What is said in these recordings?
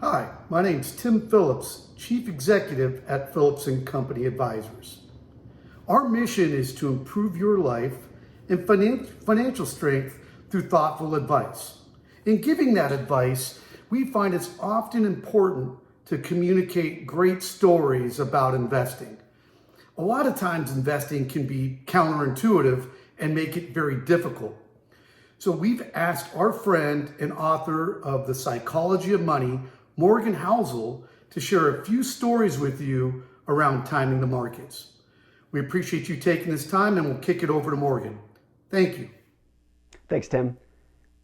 Hi, my name's Tim Phillips, Chief Executive at Phillips & Company Advisors. Our mission is to improve your life and financial strength through thoughtful advice. In giving that advice, we find it's often important to communicate great stories about investing. A lot of times investing can be counterintuitive and make it very difficult. So we've asked our friend and author of The Psychology of Money, Morgan Housel, to share a few stories with you around timing the markets. We appreciate you taking this time, and we'll kick it over to Morgan. Thank you. Thanks, Tim.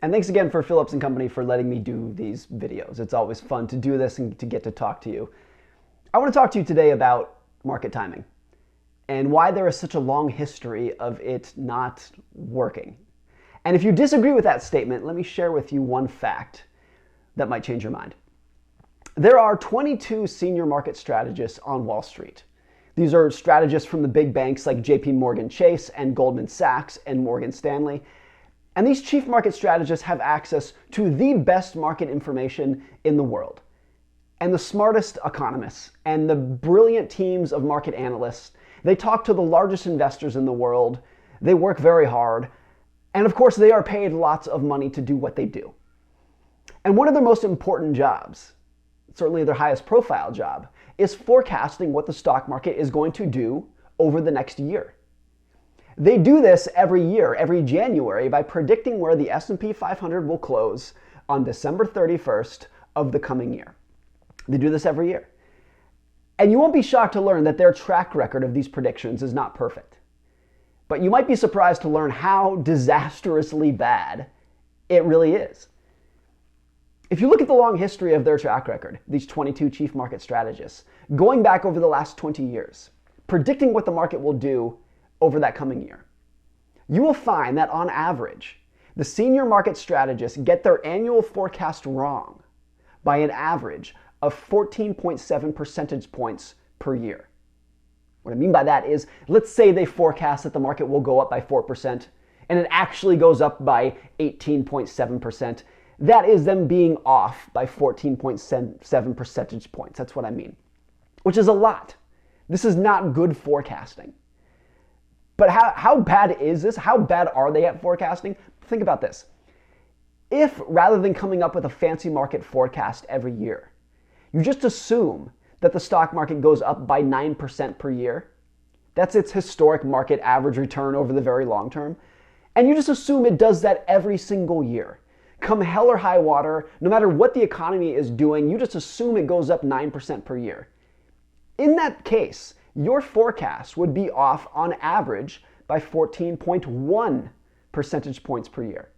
And thanks again for Phillips & Company for letting me do these videos. It's always fun to do this and to get to talk to you. I want to talk to you today about market timing and why there is such a long history of it not working. And if you disagree with that statement, let me share with you one fact that might change your mind. There are 22 senior market strategists on Wall Street. These are strategists from the big banks like JP Morgan Chase and Goldman Sachs and Morgan Stanley. And these chief market strategists have access to the best market information in the world. And the smartest economists and the brilliant teams of market analysts, they talk to the largest investors in the world. They work very hard. And of course, they are paid lots of money to do what they do. And one of their most important jobs, certainly their highest profile job, is forecasting what the stock market is going to do over the next year. They do this every year, every January, by predicting where the S&P 500 will close on December 31st of the coming year. They do this every year. And you won't be shocked to learn that their track record of these predictions is not perfect. But you might be surprised to learn how disastrously bad it really is. If you look at the long history of their track record, these 22 chief market strategists, going back over the last 20 years, predicting what the market will do over that coming year, you will find that on average, the senior market strategists get their annual forecast wrong by an average of 14.7 percentage points per year. What I mean by that is, let's say they forecast that the market will go up by 4%, and it actually goes up by 18.7%. That is them being off by 14.7 percentage points. That's what I mean, which is a lot. This is not good forecasting. But how bad is this? How bad are they at forecasting? Think about this. If rather than coming up with a fancy market forecast every year, you just assume that the stock market goes up by 9% per year, that's its historic market average return over the very long term, and you just assume it does that every single year, come hell or high water, no matter what the economy is doing, you just assume it goes up 9% per year. In that case, your forecast would be off on average by 14.1 percentage points per year.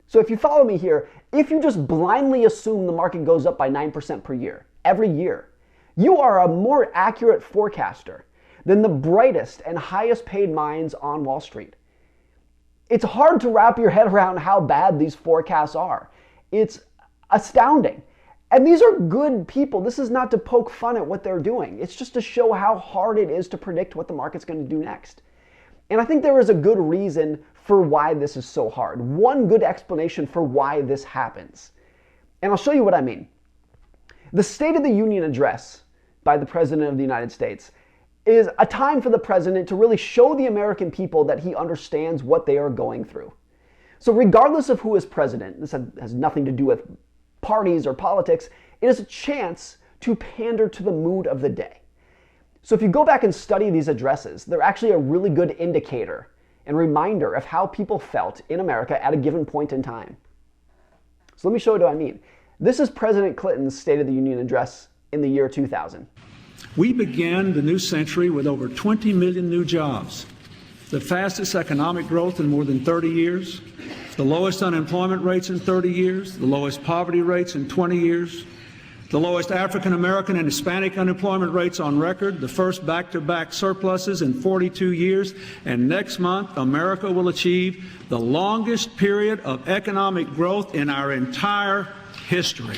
So if you follow me here, if you just blindly assume the market goes up by 9% per year, every year, you are a more accurate forecaster than the brightest and highest paid minds on Wall Street. It's hard to wrap your head around how bad these forecasts are. It's astounding. And these are good people. This is not to poke fun at what they're doing. It's just to show how hard it is to predict what the market's going to do next. And I think there is a good reason for why this is so hard. One good explanation for why this happens. And I'll show you what I mean. The State of the Union address by the President of the United States is a time for the president to really show the American people that he understands what they are going through. So regardless of who is president, this has nothing to do with parties or politics, it is a chance to pander to the mood of the day. So if you go back and study these addresses, they're actually a really good indicator and reminder of how people felt in America at a given point in time. So let me show you what I mean. This is President Clinton's State of the Union address in the year 2000. We began the new century with over 20 million new jobs, the fastest economic growth in more than 30 years, the lowest unemployment rates in 30 years, the lowest poverty rates in 20 years, the lowest African American and Hispanic unemployment rates on record, the first back-to-back surpluses in 42 years, and next month America will achieve the longest period of economic growth in our entire history.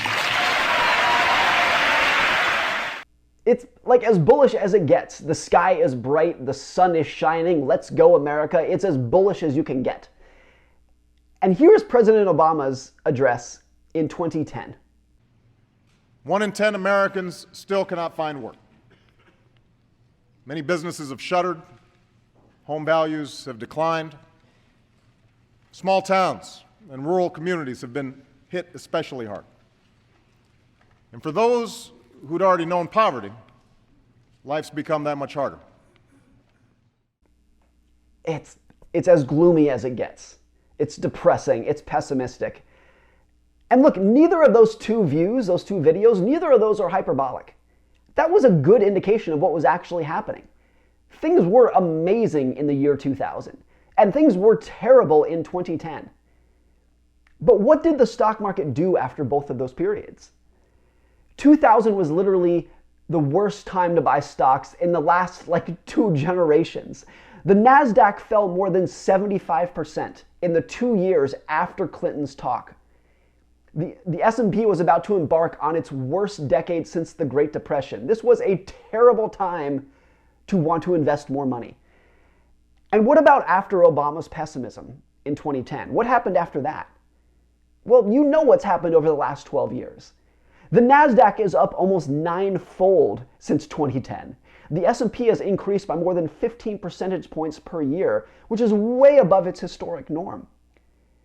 It's like as bullish as it gets. The sky is bright, the sun is shining, let's go America. It's as bullish as you can get. And here's President Obama's address in 2010. 1 in 10 Americans still cannot find work. Many businesses have shuttered. Home values have declined. Small towns and rural communities have been hit especially hard. And for those who'd already known poverty, life's become that much harder. It's as gloomy as it gets. It's depressing, it's pessimistic. And look, neither of those two views, those two videos, neither of those are hyperbolic. That was a good indication of what was actually happening. Things were amazing in the year 2000, and things were terrible in 2010. But what did the stock market do after both of those periods? 2000 was literally the worst time to buy stocks in the last 2 generations. The NASDAQ fell more than 75% in the 2 years after Clinton's talk. The S&P was about to embark on its worst decade since the Great Depression. This was a terrible time to want to invest more money. And what about after Obama's pessimism in 2010? What happened after that? Well, you know what's happened over the last 12 years. The NASDAQ is up almost 9-fold since 2010. The S&P has increased by more than 15 percentage points per year, which is way above its historic norm.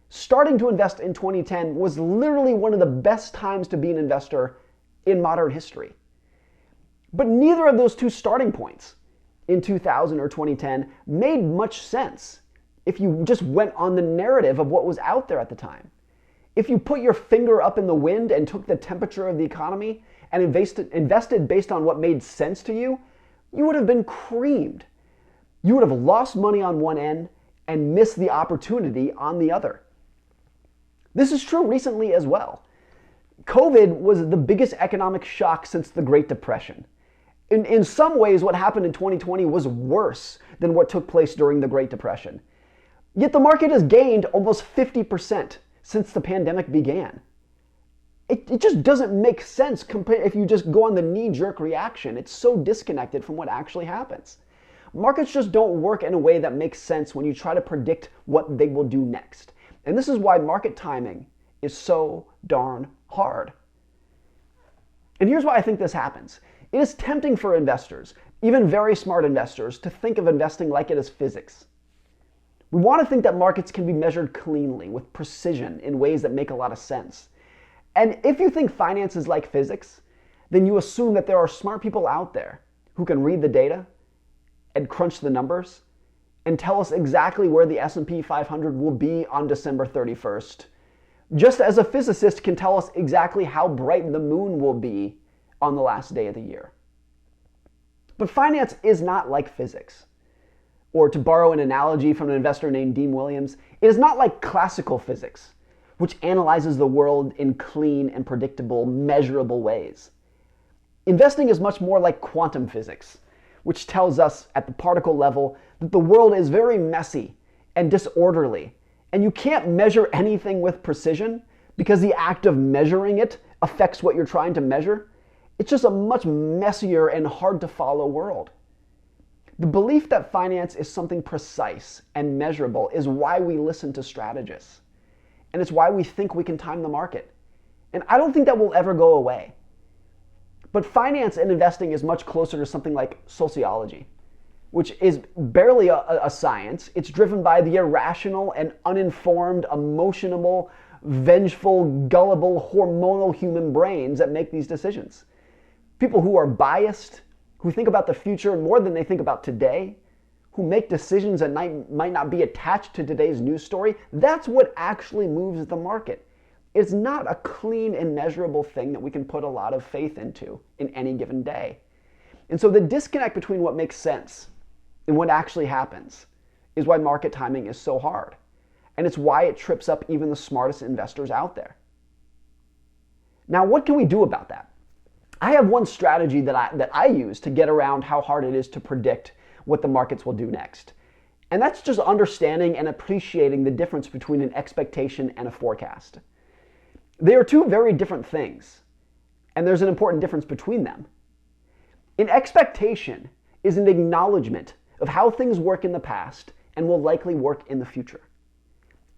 Starting to invest in 2010 was literally one of the best times to be an investor in modern history. But neither of those two starting points in 2000 or 2010 made much sense if you just went on the narrative of what was out there at the time. If you put your finger up in the wind and took the temperature of the economy and invested based on what made sense to you, you would have been creamed. You would have lost money on one end and missed the opportunity on the other. This is true recently as well. COVID was the biggest economic shock since the Great Depression. In some ways, what happened in 2020 was worse than what took place during the Great Depression. Yet the market has gained almost 50% since the pandemic began. It just doesn't make sense if you just go on the knee-jerk reaction. It's so disconnected from what actually happens. Markets just don't work in a way that makes sense when you try to predict what they will do next. And this is why market timing is so darn hard. And here's why I think this happens. It is tempting for investors, even very smart investors, to think of investing like it is physics. We want to think that markets can be measured cleanly, with precision, in ways that make a lot of sense. And if you think finance is like physics, then you assume that there are smart people out there who can read the data and crunch the numbers and tell us exactly where the S&P 500 will be on December 31st, just as a physicist can tell us exactly how bright the moon will be on the last day of the year. But finance is not like physics. Or to borrow an analogy from an investor named Dean Williams, it is not like classical physics, which analyzes the world in clean and predictable, measurable ways. Investing is much more like quantum physics, which tells us at the particle level that the world is very messy and disorderly, and you can't measure anything with precision because the act of measuring it affects what you're trying to measure. It's just a much messier and hard to follow world. The belief that finance is something precise and measurable is why we listen to strategists. And it's why we think we can time the market. And I don't think that will ever go away. But finance and investing is much closer to something like sociology, which is barely a science. It's driven by the irrational and uninformed, emotional, vengeful, gullible, hormonal human brains that make these decisions. People who are biased, who think about the future more than they think about today, who make decisions that might not be attached to today's news story, that's what actually moves the market. It's not a clean and measurable thing that we can put a lot of faith into in any given day. And so the disconnect between what makes sense and what actually happens is why market timing is so hard. And it's why it trips up even the smartest investors out there. Now, what can we do about that? I have one strategy that I use to get around how hard it is to predict what the markets will do next. And that's just understanding and appreciating the difference between an expectation and a forecast. They are two very different things, and there's an important difference between them. An expectation is an acknowledgement of how things work in the past and will likely work in the future.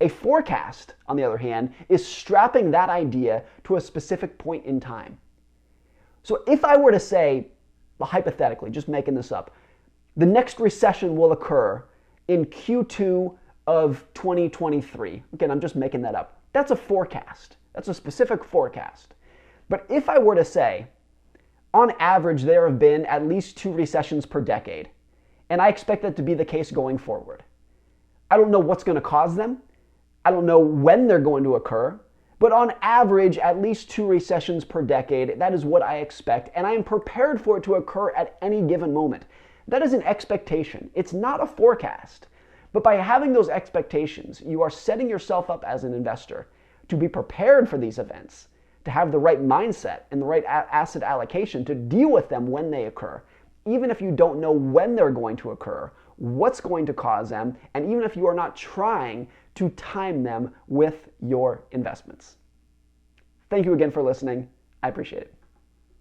A forecast, on the other hand, is strapping that idea to a specific point in time. So if I were to say, hypothetically, just making this up, the next recession will occur in Q2 of 2023. Again, I'm just making that up. That's a forecast. That's a specific forecast. But if I were to say, on average, there have been at least 2 recessions per decade, and I expect that to be the case going forward. I don't know what's going to cause them. I don't know when they're going to occur. But on average, at least 2 recessions per decade, that is what I expect, and I am prepared for it to occur at any given moment. That is an expectation. It's not a forecast. But by having those expectations, you are setting yourself up as an investor to be prepared for these events, to have the right mindset and the right asset allocation to deal with them when they occur, even if you don't know when they're going to occur, what's going to cause them, and even if you are not trying to time them with your investments. Thank you again for listening. I appreciate it.